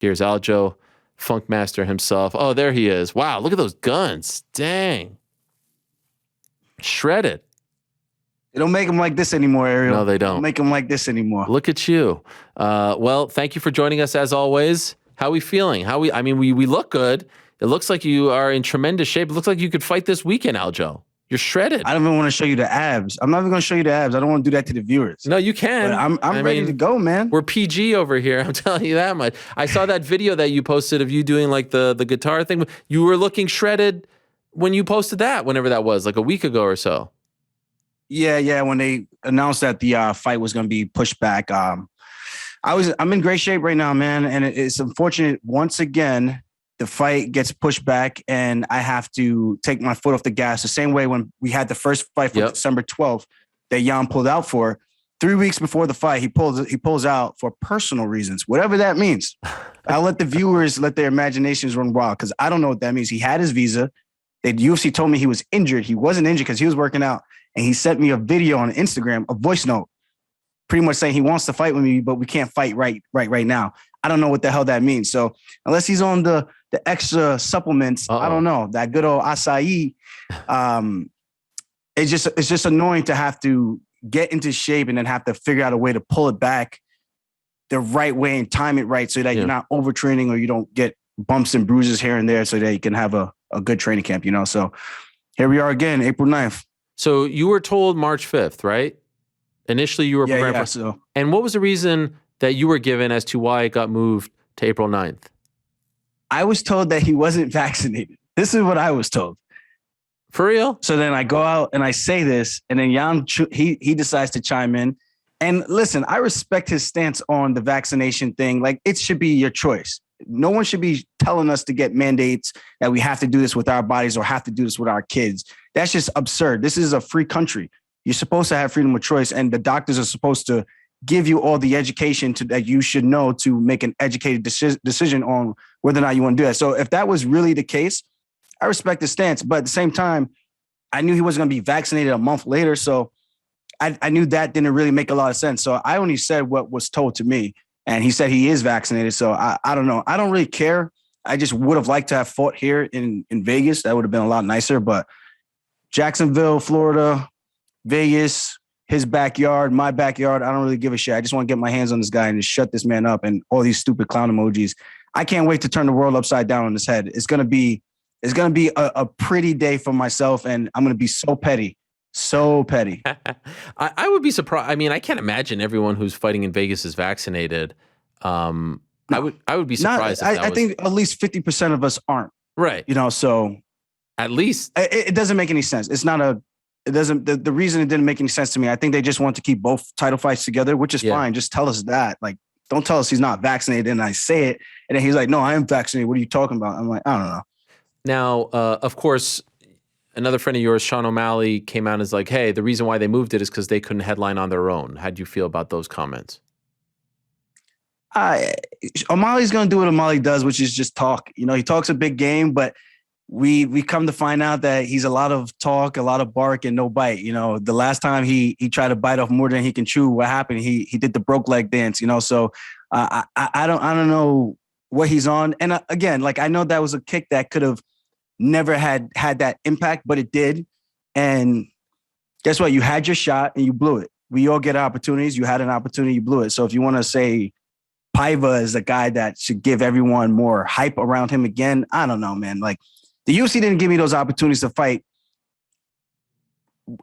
Here's Aljo, Funkmaster himself. Oh, there he is. Wow, look at those guns. Dang. Shredded. They don't make them like this anymore, Ariel. No, they don't. They don't make them like this anymore. Look at you. Well, thank you for joining us as always. How are we feeling? We look good. It looks like you are in tremendous shape. It looks like you could fight this weekend, Aljo. You're shredded. I don't even want to show you the abs. I'm not even going to show you the abs. I don't want to do that to the viewers. No, you can. But I'm ready to go, man. We're PG over here. I'm telling you that much. I saw that video that you posted of you doing like the guitar thing. You were looking shredded when you posted that, whenever that was, like a week ago or so. Yeah. When they announced that the fight was going to be pushed back, I'm in great shape right now, man. And it's unfortunate once again. The fight gets pushed back and I have to take my foot off the gas. The same way when we had the first fight for December 12th that Jan pulled out for. 3 weeks before the fight, he pulls out for personal reasons, whatever that means. I'll let the viewers let their imaginations run wild because I don't know what that means. He had his visa. The UFC told me he was injured. He wasn't injured because he was working out. And he sent me a video on Instagram, a voice note, pretty much saying he wants to fight with me, but we can't fight right now. I don't know what the hell that means. So unless he's on the extra supplements, I don't know, that good old acai. It's just annoying to have to get into shape and then have to figure out a way to pull it back the right way and time it right so that you're not overtraining or you don't get bumps and bruises here and there so that you can have a good training camp, you know? So here we are again, April 9th. So you were told March 5th, right? Initially you were preparing for. So. And what was the reason that you were given as to why it got moved to April 9th? I was told that he wasn't vaccinated. This is what I was told. For real? So then I go out and I say this, and then Jan, he decides to chime in. And listen, I respect his stance on the vaccination thing. Like, it should be your choice. No one should be telling us to get mandates that we have to do this with our bodies or have to do this with our kids. That's just absurd. This is a free country. You're supposed to have freedom of choice, and the doctors are supposed to give you all the education that you should know to make an educated decision on whether or not you want to do that. So if that was really the case, I respect his stance. But at the same time, I knew he wasn't going to be vaccinated a month later. So I knew that didn't really make a lot of sense. So I only said what was told to me. And he said he is vaccinated. So I don't know. I don't really care. I just would have liked to have fought here in Vegas. That would have been a lot nicer. But Jacksonville, Florida, Vegas, his backyard, my backyard, I don't really give a shit. I just want to get my hands on this guy and just shut this man up and all these stupid clown emojis. I can't wait to turn the world upside down on his head. It's going to be a pretty day for myself, and I'm going to be so petty. So petty. I would be surprised. I mean, I can't imagine everyone who's fighting in Vegas is vaccinated. I would be surprised. I think at least 50% of us aren't. Right. You know, so at least it doesn't make any sense. It's not the reason it didn't make any sense to me. I think they just want to keep both title fights together, which is fine. Just tell us that. Like, don't tell us he's not vaccinated. And I say it, and then he's like, "No, I am vaccinated. What are you talking about?" I'm like, I don't know. Now, of course, another friend of yours, Sean O'Malley, came out and is like, hey, the reason why they moved it is because they couldn't headline on their own. How do you feel about those comments? O'Malley's going to do what O'Malley does, which is just talk. You know, he talks a big game, but we come to find out that he's a lot of talk, a lot of bark, and no bite. You know, the last time he tried to bite off more than he can chew, what happened? He did the broke leg dance, you know, so I don't know what he's on. And again, like, I know that was a kick that could have never had that impact, but it did. And guess what? You had your shot and you blew it. We all get opportunities. You had an opportunity, you blew it. So if you want to say Paiva is a guy that should give everyone more hype around him again, I don't know, man. Like, the UFC didn't give me those opportunities to fight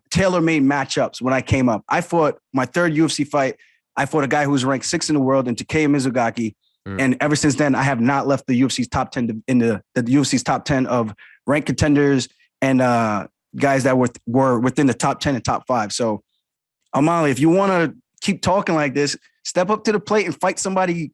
tailor-made matchups when I came up. I fought my third UFC fight. I fought a guy who was ranked 6th in the world in Takeya Mizugaki. And ever since then, I have not left the UFC's top 10 in the UFC's top 10 of ranked contenders and guys that were within the top 10 and top 5. So, O'Malley, if you want to keep talking like this, step up to the plate and fight somebody.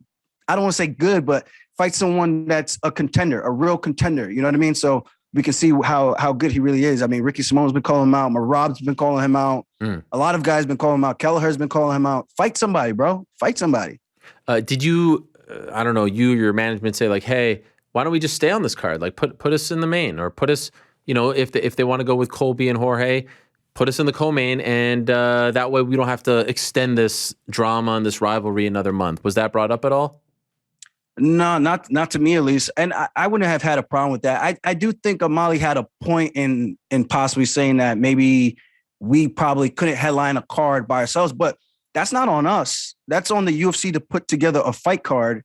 I don't want to say good, but fight someone that's a contender, a real contender. You know what I mean? So we can see how good he really is. I mean, Ricky Simone's been calling him out. Marab's been calling him out. A lot of guys been calling him out. Kelleher's been calling him out. Fight somebody, bro. Fight somebody. Did you... I don't know, your management say like, hey, why don't we just stay on this card? Like put us in the main, or put us, you know, if they want to go with Colby and Jorge, put us in the co-main, and that way we don't have to extend this drama and this rivalry another month. Was that brought up at all? No, not to me at least. And I wouldn't have had a problem with that. I do think O'Malley had a point in possibly saying that maybe we probably couldn't headline a card by ourselves, but that's not on us. That's on the UFC to put together a fight card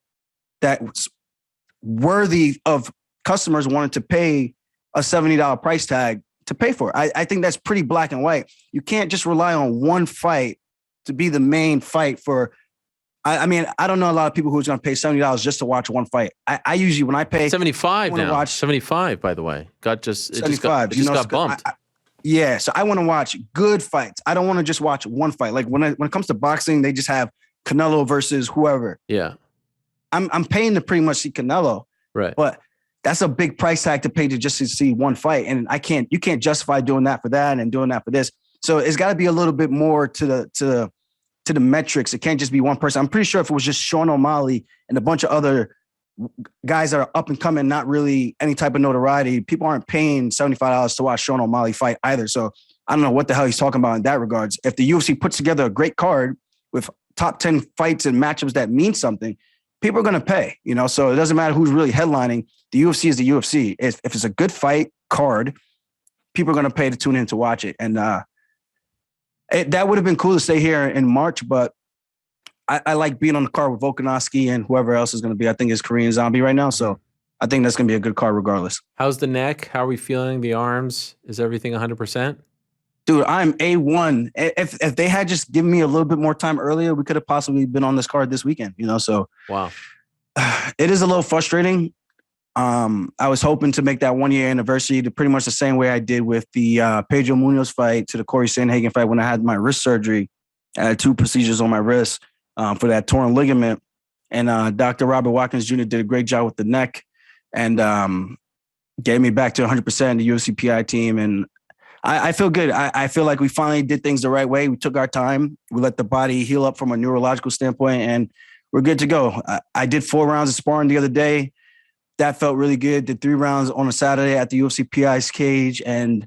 that's worthy of customers wanting to pay a $70 price tag to pay for it. I think that's pretty black and white. You can't just rely on one fight to be the main fight for. I mean, I don't know a lot of people who's going to pay $70 just to watch one fight. I usually, when I pay 75 now, watch 75, by the way, it just 75. It just got bumped. Yeah, so I want to watch good fights. I don't want to just watch one fight. Like when it comes to boxing, they just have Canelo versus whoever. Yeah, I'm paying to pretty much see Canelo, right? But that's a big price tag to pay to see one fight, and you can't justify doing that for that and doing that for this. So it's got to be a little bit more to the metrics. It can't just be one person. I'm pretty sure if it was just Sean O'Malley and a bunch of other guys that are up and coming, not really any type of notoriety, people aren't paying $75 to watch Sean O'Malley fight either. So I don't know what the hell he's talking about in that regards. If the UFC puts together a great card with top 10 fights and matchups that mean something, people are going to pay, so it doesn't matter who's really headlining. The UFC is the UFC. If it's a good fight card, people are going to pay to tune in to watch it. And that would have been cool to stay here in March, but I like being on the card with Volkanovski and whoever else is going to be. I think it's Korean Zombie right now. So I think that's going to be a good card regardless. How's the neck? How are we feeling? The arms? Is everything 100%? Dude, I'm A1. If they had just given me a little bit more time earlier, we could have possibly been on this card this weekend, so. Wow. It is a little frustrating. I was hoping to make that 1 year anniversary to pretty much the same way I did with the Pedro Munoz fight to the Corey Sandhagen fight when I had my wrist surgery. I had 2 procedures on my wrist for that torn ligament. And Dr. Robert Watkins Jr. did a great job with the neck and gave me back to 100% the UFC PI team. And I feel good. I feel like we finally did things the right way. We took our time. We let the body heal up from a neurological standpoint, and we're good to go. I did 4 rounds of sparring the other day. That felt really good. Did 3 rounds on a Saturday at the UFC PI's cage. And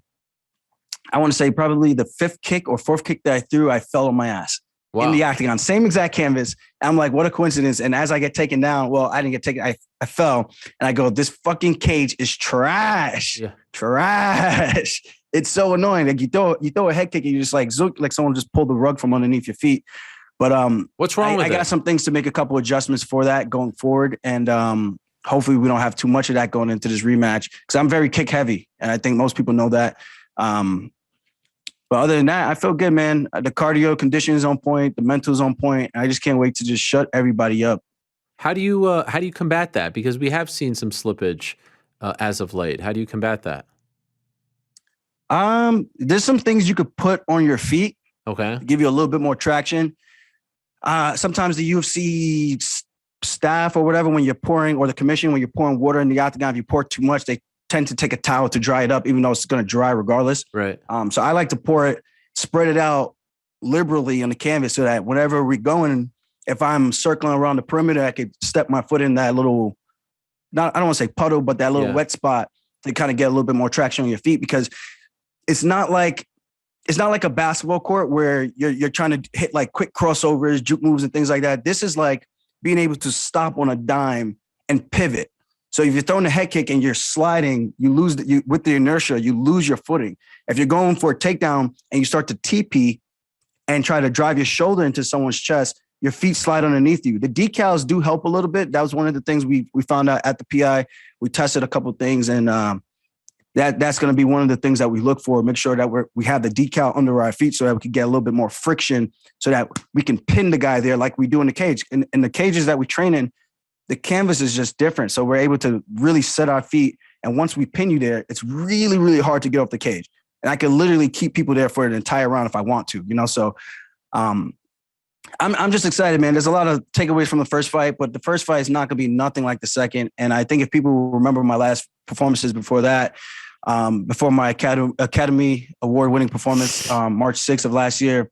I want to say probably the 5th kick or 4th kick that I threw, I fell on my ass in the octagon. Same exact canvas. I'm like, what a coincidence. And as I get taken down, well, I didn't get taken. I fell and I go, this fucking cage is trash. Yeah. Trash. It's so annoying. Like you throw a head kick and you just like zook, like someone just pulled the rug from underneath your feet. But what's wrong with it? I got some things to make a couple adjustments for that going forward. And hopefully we don't have too much of that going into this rematch because I'm very kick heavy. And I think most people know that. But other than that, I feel good, man. The cardio condition is on point. The mental is on point. I just can't wait to just shut everybody up. How do you combat that? Because we have seen some slippage as of late. How do you combat that? There's some things you could put on your feet. Okay. Give you a little bit more traction. Sometimes the UFC staff or whatever, when you're pouring, or the commission, when you're pouring water in the octagon, if you pour too much, they tend to take a towel to dry it up, even though it's going to dry regardless. Right. So I like to pour it, spread it out liberally on the canvas so that whenever we're going, if I'm circling around the perimeter, I could step my foot in that little, I don't want to say puddle, but that little wet spot to kind of get a little bit more traction on your feet, because it's not like a basketball court where you're trying to hit like quick crossovers, juke moves and things like that. This is like being able to stop on a dime and pivot. So if you're throwing a head kick and you're sliding, you lose with the inertia, you lose your footing. If you're going for a takedown and you start to TP and try to drive your shoulder into someone's chest, your feet slide underneath you. The decals do help a little bit. That was one of the things we found out at the PI. We tested a couple of things, and that's going to be one of the things that we look for. Make sure that we have the decal under our feet so that we can get a little bit more friction so that we can pin the guy there like we do in the cage. In the cages that we train in, the canvas is just different. So we're able to really set our feet. And once we pin you there, it's really, really hard to get off the cage. And I can literally keep people there for an entire round if I want to, So I'm just excited, man. There's a lot of takeaways from the first fight, but the first fight is not going to be nothing like the second. And I think if people remember my last performances before that, before my Academy Award-winning performance, March 6th of last year,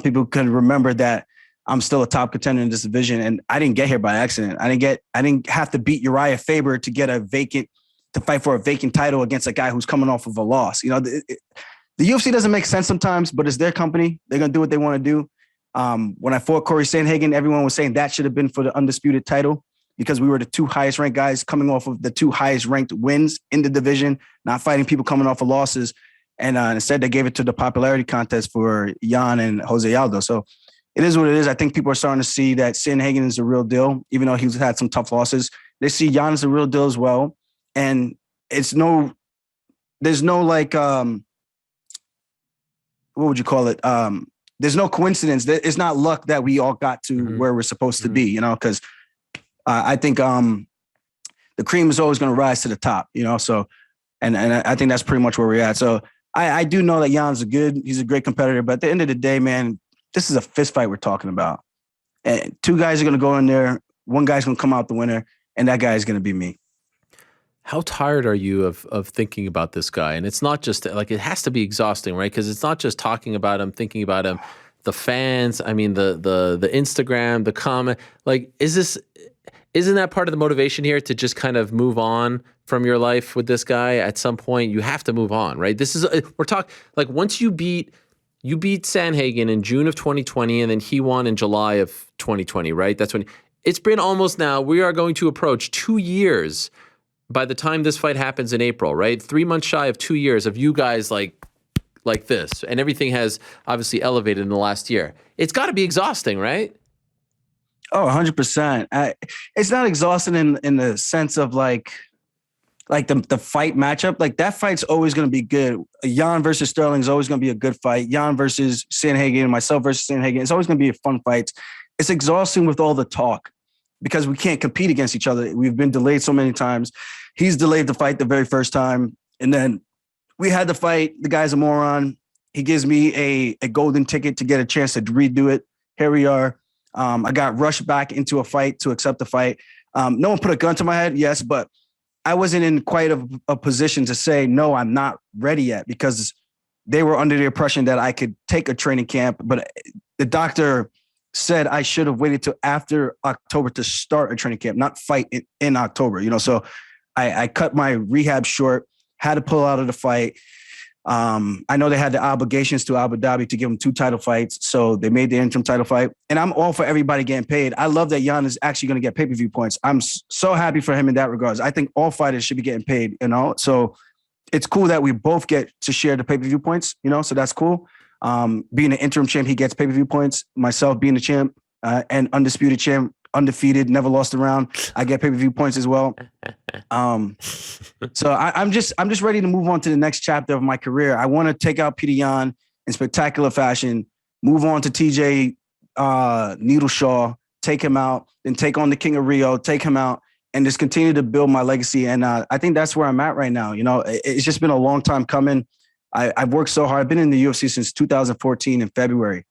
people can remember that I'm still a top contender in this division, and I didn't get here by accident. I didn't have to beat Uriah Faber to get to fight for a vacant title against a guy who's coming off of a loss. The UFC doesn't make sense sometimes, but it's their company. They're gonna do what they want to do. When I fought Corey Sandhagen, everyone was saying that should have been for the undisputed title. because we were the two highest ranked guys coming off of the two highest ranked wins in the division, not fighting people coming off of losses. And instead, they gave it to the popularity contest for Jan and Jose Aldo. So it is what it is. I think people are starting to see that Sandhagen is a real deal, even though he's had some tough losses. They see Jan as a real deal as well. And there's no like, what would you call it? There's no coincidence. It's not luck that we all got to where we're supposed to be, you know, because I think the cream is always going to rise to the top, you know. So, and I think that's pretty much where we're at. So I do know that Jan's he's a great competitor, but at the end of the day, man, this is a fist fight we're talking about. And two guys are going to go in there. One guy's going to come out the winner, and that guy is going to be me. How tired are you of thinking about this guy? And it's not just like, it has to be exhausting, right? Because it's not just talking about him, thinking about him, the fans, I mean, the Instagram, the comment, like, isn't that part of the motivation here to just kind of move on from your life with this guy? At some point, you have to move on, right? We're talking, like, once you beat Sandhagen in June of 2020, and then he won in July of 2020, right? That's when it's been almost now. We are going to approach 2 years by the time this fight happens in April, right? 3 months shy of 2 years of you guys like this, and everything has obviously elevated in the last year. It's got to be exhausting, right? Oh, 100%. It's not exhausting in the sense of like the fight matchup. Like, that fight's always going to be good. Jan versus Sterling is always going to be a good fight. Jan versus Sandhagen, myself versus Sandhagen, it's always going to be a fun fight. It's exhausting with all the talk because we can't compete against each other. We've been delayed so many times. He's delayed the fight the very first time, and then we had the fight. The guy's a moron. He gives me a golden ticket to get a chance to redo it. Here we are. I got rushed back into a fight to accept the fight. No one put a gun to my head, yes, but I wasn't in quite a position to say, no, I'm not ready yet, because they were under the impression that I could take a training camp. But the doctor said I should have waited till after October to start a training camp, not fight in October, you know. So I cut my rehab short, had to pull out of the fight. I know they had the obligations to Abu Dhabi to give them 2 title fights, so they made the interim title fight. And I'm all for everybody getting paid. I love that Jan is actually going to get pay-per-view points. I'm so happy for him in that regards. I think all fighters should be getting paid, you know. So it's cool that we both get to share the pay-per-view points, you know. So that's cool. Being an interim champ, he gets pay-per-view points. Myself being the champ and undisputed champ, undefeated, never lost a round, I get pay-per-view points as well. So I'm just ready to move on to the next chapter of my career. I want to take out Peter Yan in spectacular fashion, move on to TJ Needleshaw, take him out, then take on the King of Rio, take him out, and just continue to build my legacy. And I think that's where I'm at right now. You know, it's just been a long time coming. I've worked so hard. I've been in the UFC since 2014 in February.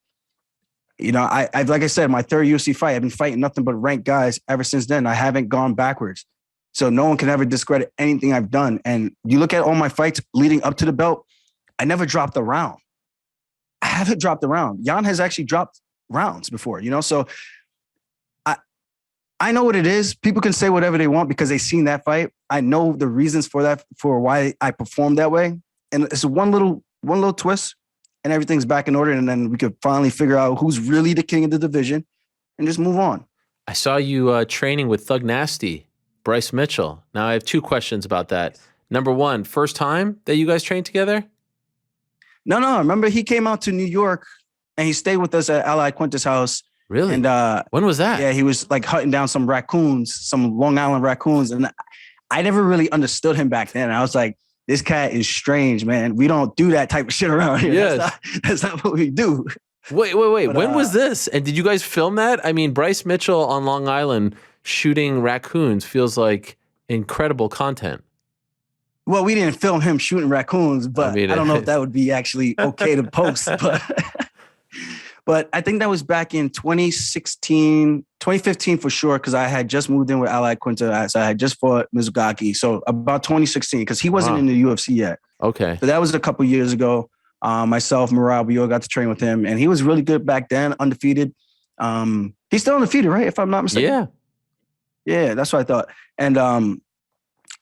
You know, I've like I said, my third UFC fight, I've been fighting nothing but ranked guys ever since then. I haven't gone backwards. So no one can ever discredit anything I've done. And you look at all my fights leading up to the belt, I never dropped a round. I haven't dropped a round. Jan has actually dropped rounds before, you know? So I know what it is. People can say whatever they want because they've seen that fight. I know the reasons for that, for why I performed that way. And it's one little twist, and everything's back in order. And then we could finally figure out who's really the king of the division and just move on. I saw you training with Thug Nasty, Bryce Mitchell. Now I have 2 questions about that. Number 1, first time that you guys trained together? No. Remember, he came out to New York and he stayed with us at Ali Quinta's house. Really? And when was that? Yeah, he was like hunting down some raccoons, some Long Island raccoons. And I never really understood him back then. I was like, this cat is strange, man. We don't do that type of shit around here. Yes. That's not what we do. Wait. But, when was this? And did you guys film that? I mean, Bryce Mitchell on Long Island shooting raccoons feels like incredible content. Well, we didn't film him shooting raccoons, but I don't know if that would be actually okay to post. But I think that was back in 2015 for sure, because I had just moved in with Ali Quinta. So I had just fought Mizugaki. So about 2016, because he wasn't in the UFC yet. Okay. So that was a couple years ago. Myself, Murad, we all got to train with him. And he was really good back then, undefeated. He's still undefeated, right? If I'm not mistaken. Yeah. Yeah, that's what I thought. And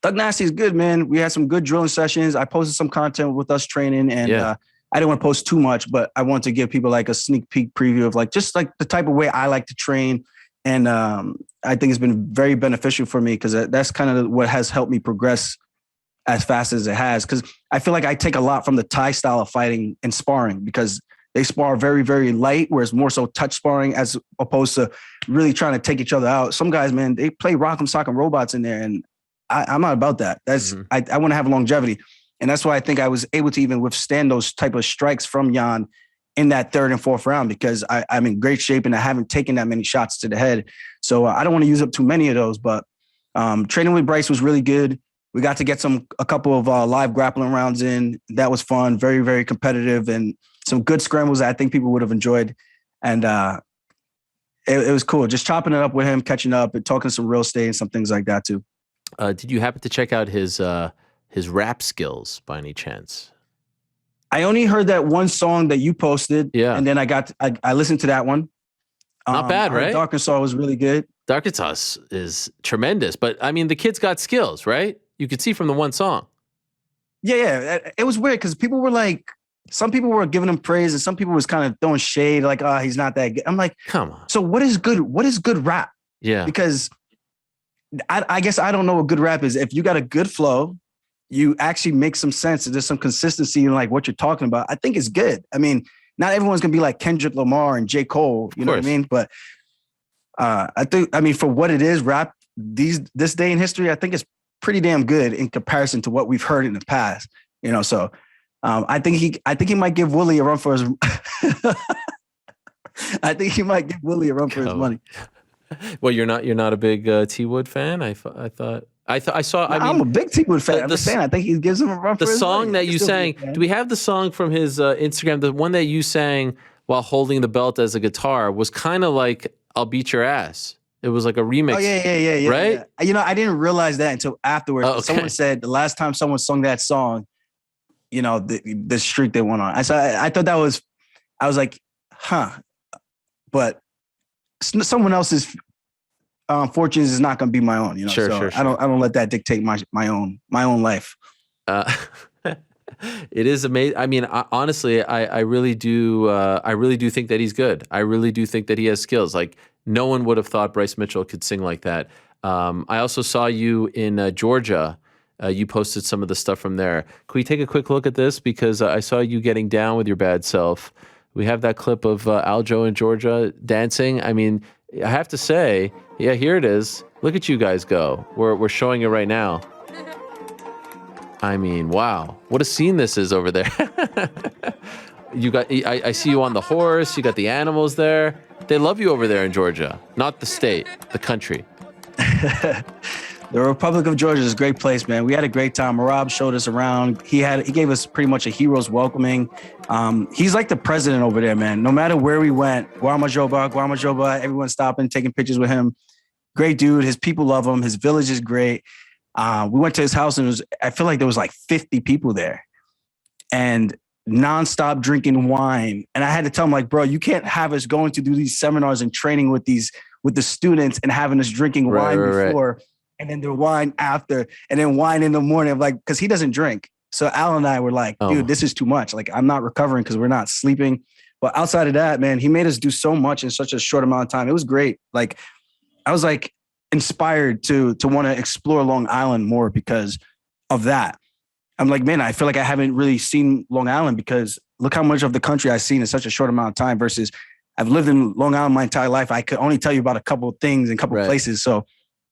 Thug Nasty is good, man. We had some good drilling sessions. I posted some content with us training, and I didn't want to post too much, but I wanted to give people like a sneak peek preview of like just like the type of way I like to train And I think it's been very beneficial for me because that's kind of what has helped me progress as fast as it has. Because I feel like I take a lot from the Thai style of fighting and sparring because they spar very, very light, whereas more so touch sparring as opposed to really trying to take each other out. Some guys, man, they play rock'em sock'em robots in there, and I'm not about that. That's I want to have longevity. And that's why I think I was able to even withstand those type of strikes from Jan in that third and fourth round because I'm in great shape and I haven't taken that many shots to the head. So I don't want to use up too many of those, but training with Bryce was really good. We got to get a couple of live grappling rounds in. That was fun, very, very competitive, and some good scrambles that I think people would have enjoyed. And it was cool. Just chopping it up with him, catching up and talking some real estate and some things like that too. Did you happen to check out his rap skills by any chance? I only heard that one song that you posted. Yeah. And then I listened to that one. Not bad, right? Arkansas was really good. Arkansas is tremendous. But, I mean, the kid's got skills, right? You could see from the one song. Yeah. It was weird because people were like, some people were giving him praise and some people was kind of throwing shade like, oh, he's not that good. I'm like, come on. So what is good rap? Yeah. Because I guess I don't know what good rap is. If you got a good flow, you actually make some sense and there's some consistency in like what you're talking about, I think it's good. I mean, not everyone's going to be like Kendrick Lamar and J. Cole, you know what I mean? But I mean, for what it is, rap this day in history, I think it's pretty damn good in comparison to what we've heard in the past, you know? So I think he might give Willie a run for his, I think he might give Willie a run for his money. Well, you're not a big T Wood fan. I saw. I'm a big T Wood fan. I'm just saying. I think he gives him a run for his money. The song that you sang. Do we have the song from his Instagram? The one that you sang while holding the belt as a guitar was kind of like "I'll Beat Your Ass." It was like a remix. Oh yeah. Right? Yeah. You know, I didn't realize that until afterwards. Oh, okay. Someone said the last time someone sung that song, you know, the streak they went on. I thought that was. I was like, huh, but someone else's fortunes is not going to be my own, you know. Sure. I don't let that dictate my own life. It is amazing. I mean, honestly, I really do think that he's good. I really do think that he has skills. Like no one would have thought Bryce Mitchell could sing like that. I also saw you in Georgia. You posted some of the stuff from there. Can we take a quick look at this? Because I saw you getting down with your bad self. We have that clip of Aljo in Georgia dancing. I mean, I have to say, yeah, here it is. Look at you guys go. We're showing it right now. I mean, wow, what a scene this is over there. You got, I see you on the horse. You got the animals there. They love you over there in Georgia, not the state, the country. The Republic of Georgia is a great place, man. We had a great time. Marab showed us around. He gave us pretty much a hero's welcoming. He's like the president over there, man. No matter where we went, Guamajoba, everyone stopping, taking pictures with him. Great dude. His people love him. His village is great. We went to his house and I feel like there was like 50 people there and nonstop drinking wine. And I had to tell him like, bro, you can't have us going to do these seminars and training with the students and having us drinking wine before. Right. And then the wine after, and then wine in the morning. Like, because he doesn't drink. So Al and I were like, dude, this is too much. Like, I'm not recovering because we're not sleeping. But outside of that, man, he made us do so much in such a short amount of time. It was great. Like, I was like inspired to want to explore Long Island more because of that. I'm like, man, I feel like I haven't really seen Long Island because look how much of the country I've seen in such a short amount of time versus I've lived in Long Island my entire life. I could only tell you about a couple of things and a couple of places. So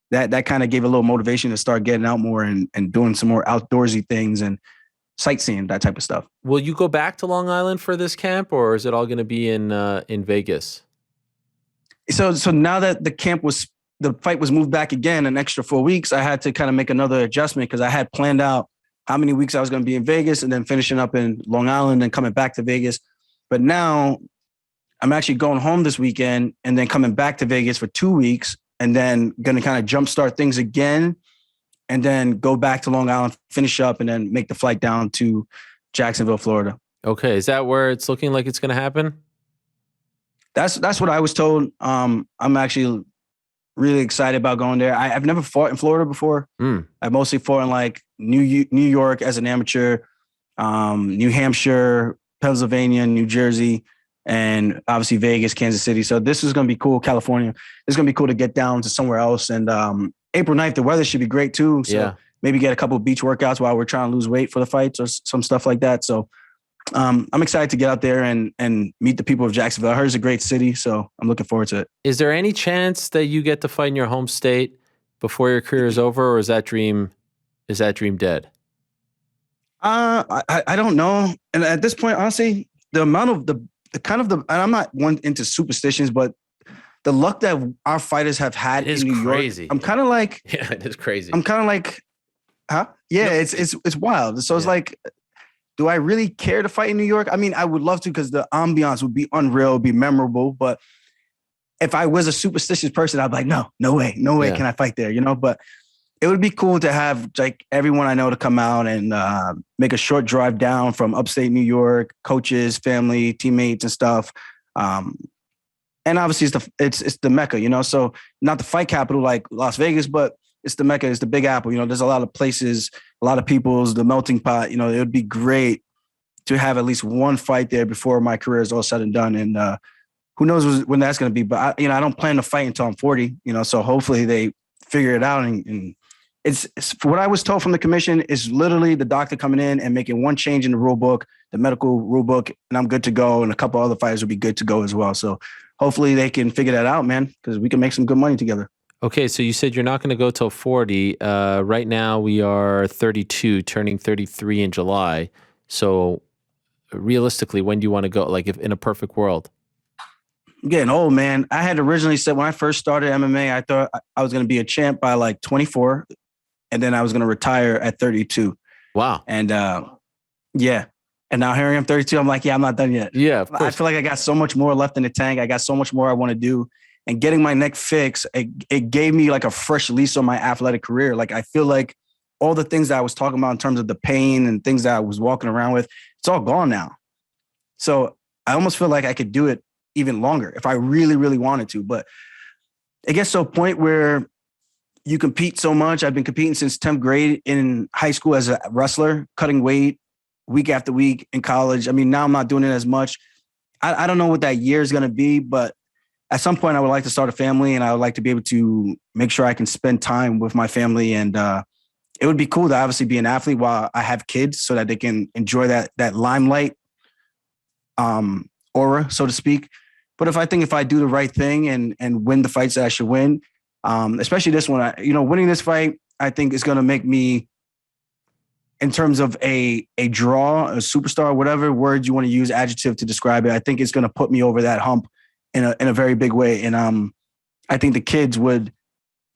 that kind of gave a little motivation to start getting out more and doing some more outdoorsy things and sightseeing, that type of stuff. Will you go back to Long Island for this camp or is it all going to be in Vegas? So now that the fight was moved back again an extra 4 weeks, I had to kind of make another adjustment because I had planned out how many weeks I was going to be in Vegas and then finishing up in Long Island and coming back to Vegas. But now I'm actually going home this weekend and then coming back to Vegas for 2 weeks and then going to kind of jumpstart things again and then go back to Long Island, finish up, and then make the flight down to Jacksonville, Florida. Okay. Is that where it's looking like it's going to happen? That's what I was told. I'm actually really excited about going there. I've never fought in Florida before. I've mostly fought in like New York as an amateur, New Hampshire, Pennsylvania, New Jersey. and obviously Vegas, Kansas City. So this is going to be cool. California. It's going to be cool to get down to somewhere else. And April 9th, the weather should be great too. So maybe get a couple of beach workouts while we're trying to lose weight for the fights or some stuff like that. So I'm excited to get out there and meet the people of Jacksonville. I heard it's a great city, so I'm looking forward to it. Is there any chance that you get to fight in your home state before your career is over, or is that dream dead? I don't know. And at this point, honestly, the amount of the and I'm not one into superstitions, but the luck that our fighters have had in New crazy. York, I'm kind of like, yeah, it is crazy. I'm kind of like, huh? Yeah, no. It's wild. So it's like, do I really care to fight in New York? I mean, I would love to because the ambiance would be unreal, would be memorable. But if I was a superstitious person, I'd be like, no way can I fight there, But it would be cool to have like everyone I know to come out and make a short drive down from upstate New York, coaches, family, teammates, and stuff. And obviously it's the Mecca, So not the fight capital like Las Vegas, but it's the Mecca, it's the Big Apple. There's a lot of places, a lot of people's, the melting pot. It would be great to have at least one fight there before my career is all said and done. And who knows when that's going to be? But I don't plan to fight until I'm 40. So hopefully they figure it out. And it's what I was told from the commission is literally the doctor coming in and making one change in the rule book, the medical rule book, and I'm good to go. And a couple other fighters will be good to go as well. So hopefully they can figure that out, man, because we can make some good money together. Okay, so you said you're not going to go till 40. Right now we are 32, turning 33 in July. So realistically, when do you want to go? Like if in a perfect world? I'm getting old, man. I had originally said when I first started MMA, I thought I was going to be a champ by like 24, and then I was going to retire at 32. Wow. And yeah. And now here I am 32. I'm like, yeah, I'm not done yet. Yeah, of course. I feel like I got so much more left in the tank. I got so much more I want to do. And getting my neck fixed, it gave me like a fresh lease on my athletic career. Like I feel like all the things that I was talking about in terms of the pain and things that I was walking around with, it's all gone now. So I almost feel like I could do it even longer if I really, really wanted to. But it gets to a point where you compete so much. I've been competing since 10th grade in high school as a wrestler, cutting weight week after week in college. I mean, now I'm not doing it as much. I don't know what that year is going to be, but at some point I would like to start a family and I would like to be able to make sure I can spend time with my family. And it would be cool to obviously be an athlete while I have kids so that they can enjoy that limelight aura, so to speak. But if I do the right thing and win the fights that I should win, especially this one, winning this fight, I think is going to make me, in terms of a draw, a superstar, whatever word you want to use, adjective to describe it, I think it's going to put me over that hump in a very big way. And I think the kids would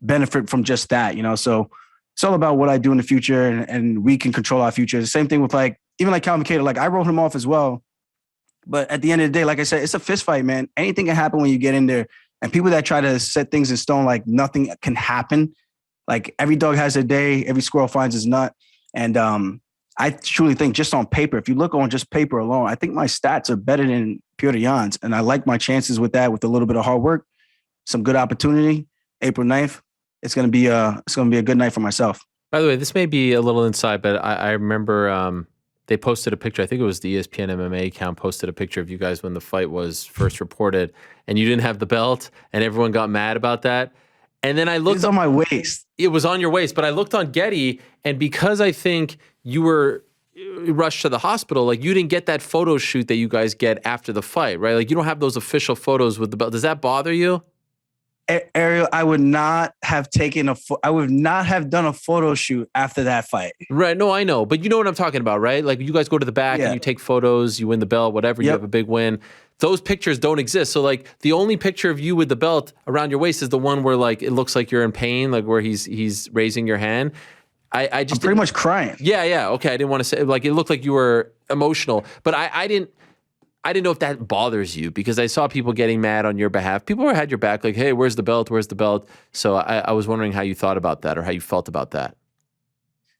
benefit from just that, So it's all about what I do in the future, and we can control our future. The same thing with even Calvin Kattar, I wrote him off as well. But at the end of the day, like I said, it's a fist fight, man. Anything can happen when you get in there. And people that try to set things in stone, like nothing can happen. Like every dog has a day, every squirrel finds his nut. And I truly think just on paper, if you look on just paper alone, I think my stats are better than Petr Yan's. And I like my chances with that, with a little bit of hard work, some good opportunity. April 9th, it's gonna be a good night for myself. By the way, this may be a little inside, but I remember they posted a picture. I think it was the ESPN MMA account posted a picture of you guys when the fight was first reported, and you didn't have the belt, and everyone got mad about that. And then I looked. It's on my waist. It was on your waist, but I looked on Getty, and because I think you were rushed to the hospital, like you didn't get that photo shoot that you guys get after the fight, right? Like you don't have those official photos with the belt. Does that bother you? Ariel, I would not have I would not have done a photo shoot after that fight. Right. No, I know. But you know what I'm talking about, right? Like you guys go to the back and you take photos, you win the belt, whatever, you have a big win. Those pictures don't exist. So like the only picture of you with the belt around your waist is the one where like it looks like you're in pain, like where he's raising your hand. I'm pretty much crying. Yeah. Okay. I didn't want to say, like, it looked like you were emotional, but I didn't know if that bothers you, because I saw people getting mad on your behalf. People had your back, like, hey, where's the belt? Where's the belt? So I was wondering how you thought about that or how you felt about that.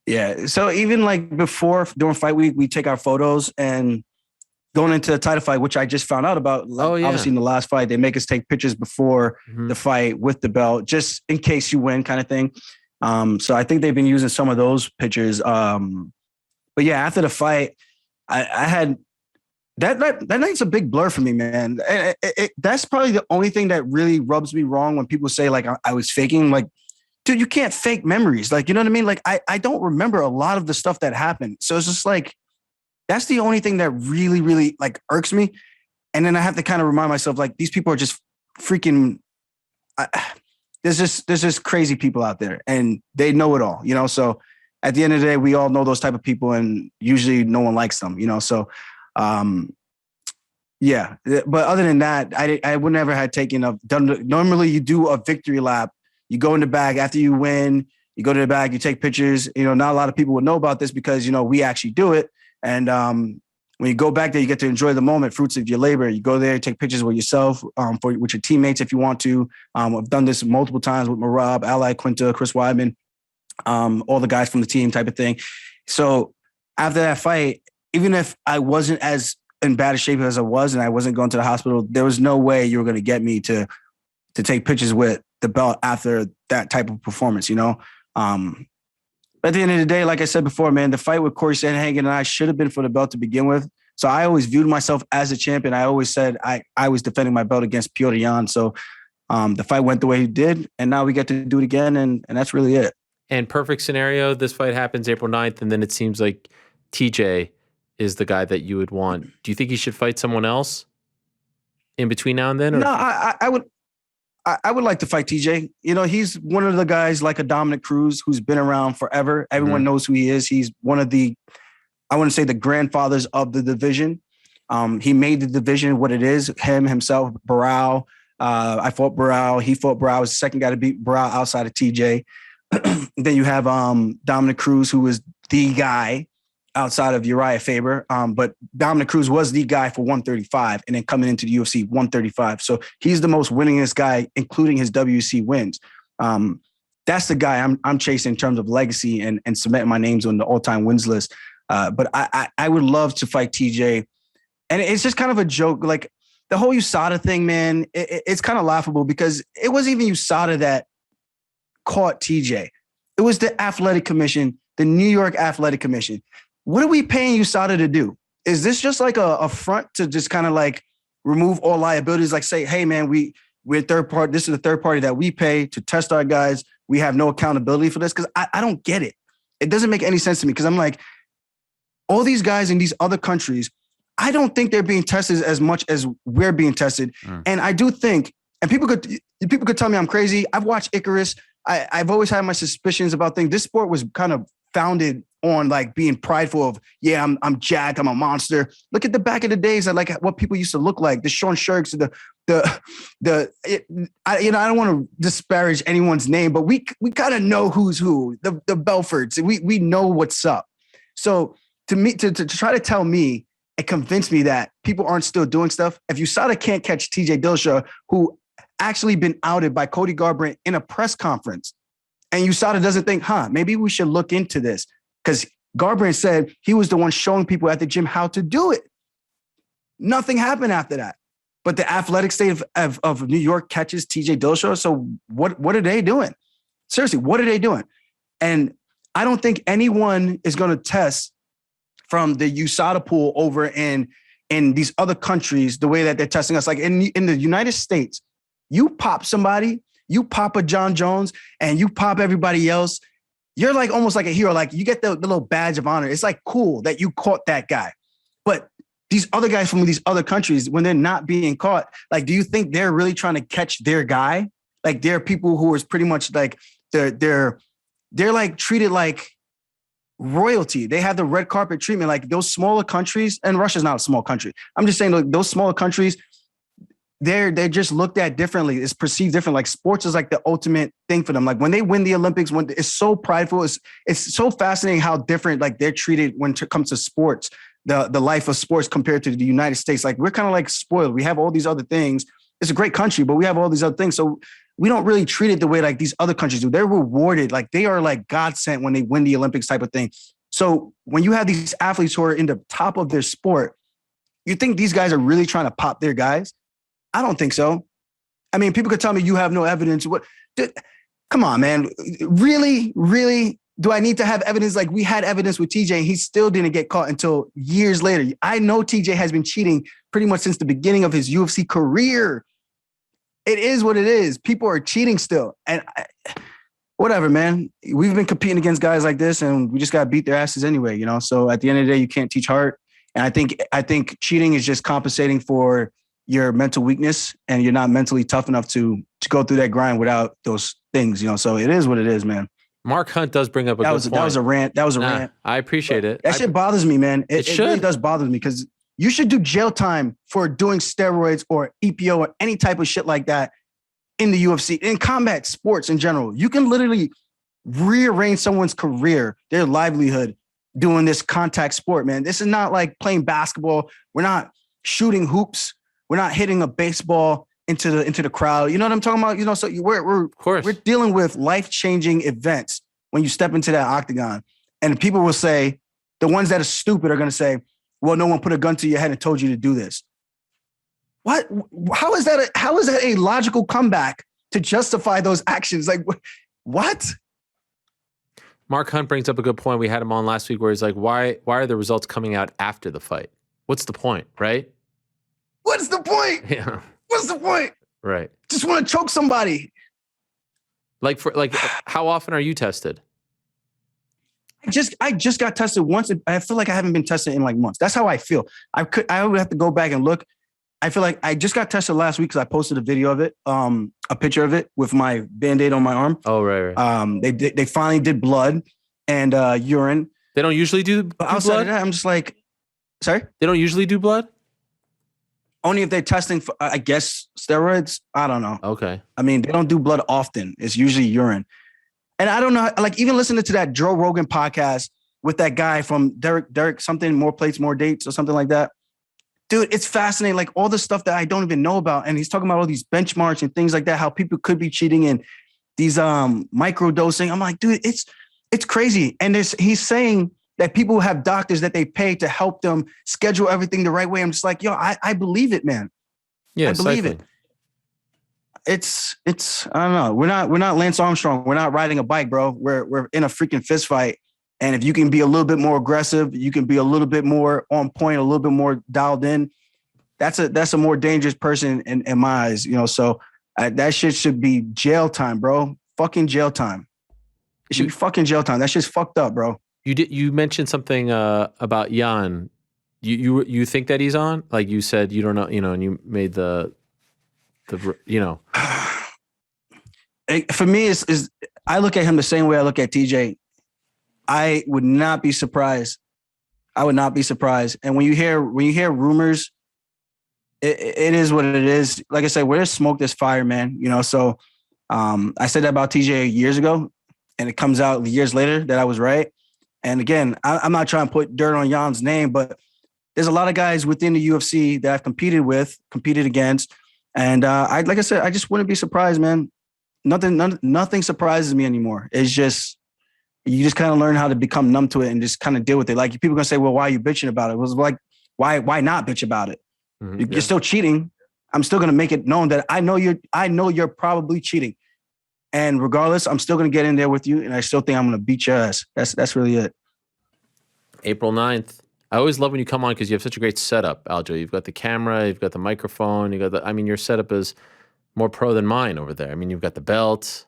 Yeah. So even like before, during fight week, we take our photos, and going into the title fight, which I just found out about, obviously in the last fight, they make us take pictures before the fight with the belt, just in case you win, kind of thing. So I think they've been using some of those pictures. But yeah, after the fight, I had that night's a big blur for me, man. That's probably the only thing that really rubs me wrong when people say like I was faking. Like, dude, you can't fake memories. Like, you know what I mean? Like, I don't remember a lot of the stuff that happened. So it's just like, that's the only thing that really, really like irks me. And then I have to kind of remind myself, like, these people are just freaking, there's just crazy people out there and they know it all, you know? So at the end of the day, we all know those type of people and usually no one likes them, you know? So, yeah, but other than that, I would never have done. Normally you do a victory lap. You go in the bag after you win, you go to the bag, you take pictures. You know, not a lot of people would know about this because, you know, we actually do it. And when you go back there, you get to enjoy the moment, fruits of your labor. You go there, take pictures with yourself, with your teammates if you want to. I've done this multiple times with Marab, Ally Quinta, Chris Weidman, all the guys from the team type of thing. So after that fight, even if I wasn't as in bad a shape as I was and I wasn't going to the hospital, there was no way you were going to get me to take pictures with the belt after that type of performance, you know? At the end of the day, like I said before, man, the fight with Corey Sandhagen and I should have been for the belt to begin with. So I always viewed myself as a champion. I always said I was defending my belt against Petr Yan. So the fight went the way it did, and now we get to do it again, and that's really it. And perfect scenario, this fight happens April 9th, and then it seems like TJ is the guy that you would want. Do you think he should fight someone else in between now and then? Or? No, I would like to fight TJ. You know, he's one of the guys like a Dominic Cruz who's been around forever. Everyone knows who he is. He's one of the, I wouldn't say the grandfathers of the division. He made the division what it is. Himself, Barao. I fought Barao. He fought Barao. I was the second guy to beat Barao outside of TJ. Then you have Dominic Cruz, who was the guy outside of Uriah Faber. But Dominic Cruz was the guy for 135 and then coming into the UFC 135. So he's the most winningest guy, including his WC wins. That's the guy I'm chasing in terms of legacy and cementing my names on the all-time wins list. But I would love to fight TJ. And it's just kind of a joke. Like the whole USADA thing, man, it's kind of laughable because it wasn't even USADA that caught TJ. It was the Athletic Commission, the New York Athletic Commission. What are we paying USADA to do? Is this just like a front to just kind of like remove all liabilities? Like say, hey man, we're third party. This is the third party that we pay to test our guys. We have no accountability for this. Cause I don't get it. It doesn't make any sense to me. Cause I'm like, all these guys in these other countries, I don't think they're being tested as much as we're being tested. And I do think, and people could tell me I'm crazy. I've watched Icarus. I've always had my suspicions about things. This sport was kind of founded on like being prideful of, yeah, I'm jacked, I'm a monster. Look at the back of the days of like what people used to look like. The Sean Sharks, I don't want to disparage anyone's name, but we kind of know who's who. The Belfords, we know what's up. So to me, to try to tell me and convince me that people aren't still doing stuff. If USADA can't catch TJ Dillashaw, who actually been outed by Cody Garbrandt in a press conference, and USADA doesn't think, maybe we should look into this. Because Garbrandt said he was the one showing people at the gym how to do it. Nothing happened after that. But the athletic state of New York catches TJ Dillashaw. So what are they doing? Seriously, what are they doing? And I don't think anyone is going to test from the USADA pool over in these other countries the way that they're testing us. Like in the United States, you pop somebody, you pop a John Jones, and you pop everybody else. You're like almost like a hero. Like you get the little badge of honor. It's like cool that you caught that guy. But these other guys from these other countries, when they're not being caught, like, do you think they're really trying to catch their guy? Like they're people who is pretty much like they're like treated like royalty. They have the red carpet treatment. Like those smaller countries, and Russia's not a small country. I'm just saying, like, those smaller countries, they're just looked at differently. It's perceived different. Like sports is like the ultimate thing for them. Like when they win the Olympics, when it's so prideful, it's so fascinating how different like they're treated when it comes to sports, the life of sports compared to the United States. Like we're kind of like spoiled. We have all these other things. It's a great country, but we have all these other things. So we don't really treat it the way like these other countries do. They're rewarded. Like they are like God sent when they win the Olympics type of thing. So when you have these athletes who are in the top of their sport, you think these guys are really trying to pop their guys? I don't think so. I mean, people could tell me you have no evidence. What? Dude, come on, man. Really, really? Do I need to have evidence? Like we had evidence with TJ and he still didn't get caught until years later. I know TJ has been cheating pretty much since the beginning of his UFC career. It is what it is. People are cheating still. And whatever, man. We've been competing against guys like this and we just got to beat their asses anyway, you know? So at the end of the day, you can't teach heart. And I think cheating is just compensating for your mental weakness and you're not mentally tough enough to go through that grind without those things, you know? So it is what it is, man. Mark Hunt does bring up a good point. That was a rant. That was a rant. I appreciate it. That shit bothers me, man. It really does bother me because you should do jail time for doing steroids or EPO or any type of shit like that in the UFC, in combat sports in general. You can literally rearrange someone's career, their livelihood, doing this contact sport, man. This is not like playing basketball. We're not shooting hoops. We're not hitting a baseball into the crowd. You know what I'm talking about? You know, so we're dealing with life-changing events when you step into that octagon. And people will say, the ones that are stupid are going to say, well, no one put a gun to your head and told you to do this. What? How is that a logical comeback to justify those actions? Like, what? Mark Hunt brings up a good point. We had him on last week where he's like, why are the results coming out after the fight? What's the point, right? What's the point? Yeah. What's the point? Right. Just want to choke somebody. Like how often are you tested? I just got tested once. I feel like I haven't been tested in like months. That's how I feel. I would have to go back and look. I feel like I just got tested last week because I posted a video of it, a picture of it with my Band-Aid on my arm. Oh, right. They finally did blood and urine. They don't usually do outside blood? of that, I'm just like, sorry? They don't usually do blood? Only if they're testing for, I guess, steroids. I don't know. Okay. I mean, they don't do blood often. It's usually urine. And I don't know, like even listening to that Joe Rogan podcast with that guy from Derek something, More Plates, More Dates or something like that. Dude, it's fascinating. Like all the stuff that I don't even know about. And he's talking about all these benchmarks and things like that, how people could be cheating and these micro dosing. I'm like, dude, it's crazy. And he's saying that people have doctors that they pay to help them schedule everything the right way. I'm just like, yo, I believe it, man. Yeah, I believe it. It's I don't know. We're not Lance Armstrong. We're not riding a bike, bro. We're in a freaking fist fight. And if you can be a little bit more aggressive, you can be a little bit more on point, a little bit more dialed in. That's a more dangerous person in my eyes, you know. So that shit should be jail time, bro. Fucking jail time. It should be fucking jail time. That shit's fucked up, bro. You mentioned something about Jan. You think that he's on? Like you said, you don't know, you know, and you made the you know. For me, is I look at him the same way I look at TJ. I would not be surprised. I would not be surprised. And when you hear rumors, it is what it is. Like I said, where there's smoke, there's fire, man. You know, so I said that about TJ years ago, and it comes out years later that I was right. And again, I'm not trying to put dirt on Jan's name, but there's a lot of guys within the UFC that I've competed against. And like I said, I just wouldn't be surprised, man. Nothing surprises me anymore. It's just, you just kind of learn how to become numb to it and just kind of deal with it. Like people are going to say, well, why are you bitching about it? It was like, why not bitch about it? Mm-hmm, you're still cheating. I'm still going to make it known that I know you're probably cheating. And regardless, I'm still going to get in there with you. And I still think I'm going to beat your ass. That's really it. April 9th. I always love when you come on because you have such a great setup, Aljo. You've got the camera, you've got the microphone, your setup is more pro than mine over there. I mean, you've got the belt,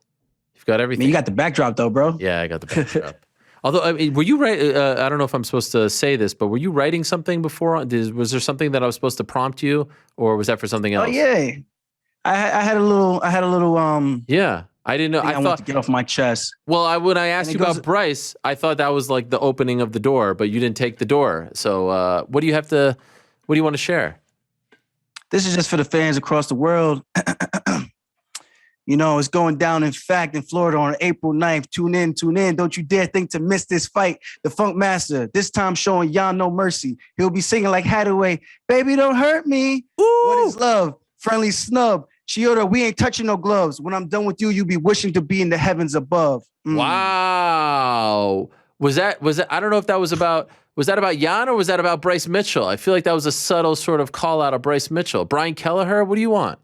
you've got everything. I mean, you got the backdrop though, bro. Yeah, I got the backdrop. Although, I mean, were you I don't know if I'm supposed to say this, but were you writing something before? Was there something that I was supposed to prompt you, or was that for something else? Oh yeah, I had a little. Yeah. I didn't know. I thought to get off my chest. Well, when I asked you about Bryce, I thought that was like the opening of the door, but you didn't take the door. So, what do you want to share? This is just for the fans across the world. You know, it's going down, in fact, in Florida on April 9th. Tune in. Don't you dare think to miss this fight. The Funk Master, this time showing Jan no mercy. He'll be singing like Hathaway, baby, don't hurt me. Ooh. What is love? Friendly snub. Chioda, we ain't touching no gloves. When I'm done with you, you'll be wishing to be in the heavens above. Wow. Was that, I don't know if that was about Jan or was that about Bryce Mitchell? I feel like that was a subtle sort of call out of Bryce Mitchell. Brian Kelleher, what do you want?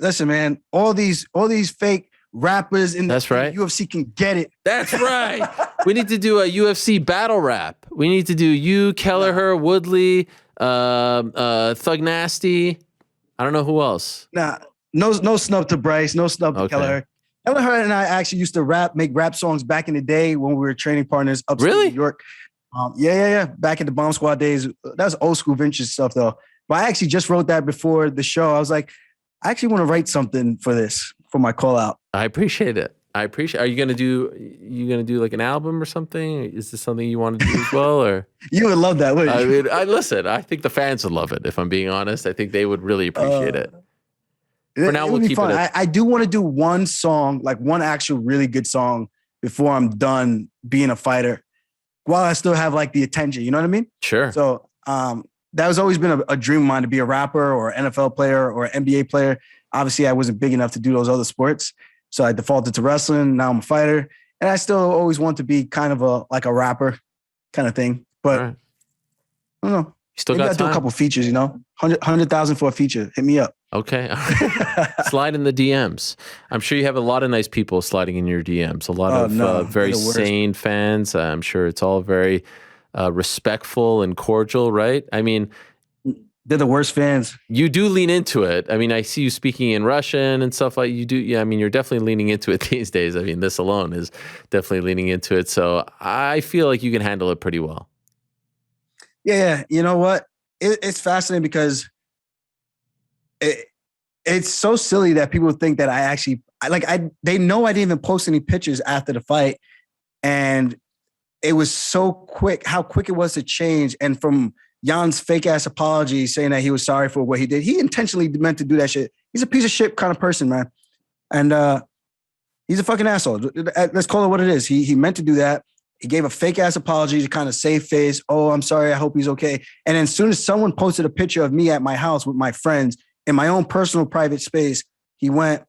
Listen, man, all these fake rappers in That's the right. UFC can get it. That's right. We need to do a UFC battle rap. We need to do you, Kelleher, Woodley, Thug Nasty. I don't know who else. Nah, no snub to Bryce, no snub to Kelleher. Kelleher and I actually used to make rap songs back in the day when we were training partners upstate New York. Yeah. Back in the Bomb Squad days. That was old school vintage stuff though. But I actually just wrote that before the show. I was like, I actually want to write something for my call out. I appreciate it. Are you gonna do like an album or something? Is this something you want to do as well? Or you would love that, wouldn't you? I mean, listen. I think the fans would love it. If I'm being honest, I think they would really appreciate it. For now, we'll keep it. I do want to do one song, like one actual really good song, before I'm done being a fighter, while I still have like the attention. You know what I mean? Sure. So that has always been a dream of mine to be a rapper or an NFL player or an NBA player. Obviously, I wasn't big enough to do those other sports. So I defaulted to wrestling. Now I'm a fighter. And I still always want to be kind of a rapper kind of thing. But right. I don't know. You still maybe got time? Do a couple features, 100,000 for a feature. Hit me up. Okay. Slide in the DMs. I'm sure you have a lot of nice people sliding in your DMs. A lot of very sane fans. I'm sure it's all very respectful and cordial, right? I mean, they're the worst fans. You do lean into it. I mean, I see you speaking in Russian and stuff like you do. Yeah, I mean, you're definitely leaning into it these days. I mean, this alone is definitely leaning into it. So I feel like you can handle it pretty well. Yeah. You know what? It's fascinating because it's so silly that people think that they know I didn't even post any pictures after the fight. And it was so quick, how quick it was to change. And from Jan's fake ass apology saying that he was sorry for what he did, he intentionally meant to do that shit. He's a piece of shit kind of person, man. And he's a fucking asshole. Let's call it what it is. He meant to do that. He gave a fake ass apology to kind of save face. Oh, I'm sorry. I hope he's okay. And then as soon as someone posted a picture of me at my house with my friends in my own personal private space, he went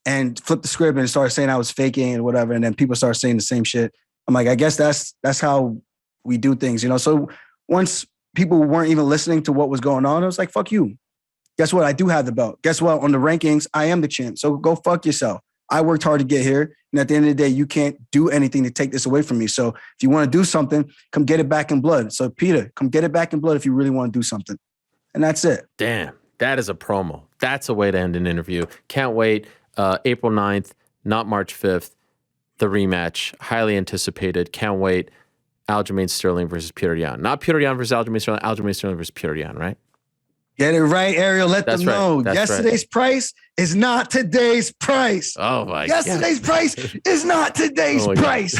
and flipped the script and started saying I was faking and whatever. And then people started saying the same shit. I'm like, I guess that's how we do things, So once people weren't even listening to what was going on, I was like, fuck you. Guess what? I do have the belt. Guess what? On the rankings, I am the champ. So go fuck yourself. I worked hard to get here. And at the end of the day, you can't do anything to take this away from me. So if you want to do something, come get it back in blood. So Peter, come get it back in blood if you really want to do something. And that's it. Damn, that is a promo. That's a way to end an interview. Can't wait. April 9th, not March 5th. The rematch, highly anticipated. Can't wait. Aljamain Sterling versus Peter Yan. Not Peter Yan versus Aljamain Sterling. Aljamain Sterling versus Peter Yan, right? Get it right, Ariel. Let them know. That's Yesterday's price is not today's price. Oh, my God. Yesterday's price is not today's price.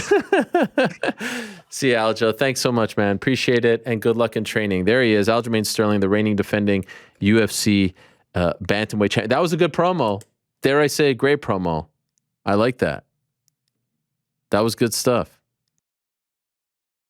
See you, Aljo. Thanks so much, man. Appreciate it, and good luck in training. There he is, Aljamain Sterling, the reigning defending UFC bantamweight champion. That was a good promo. Dare I say, a great promo. I like that. That was good stuff.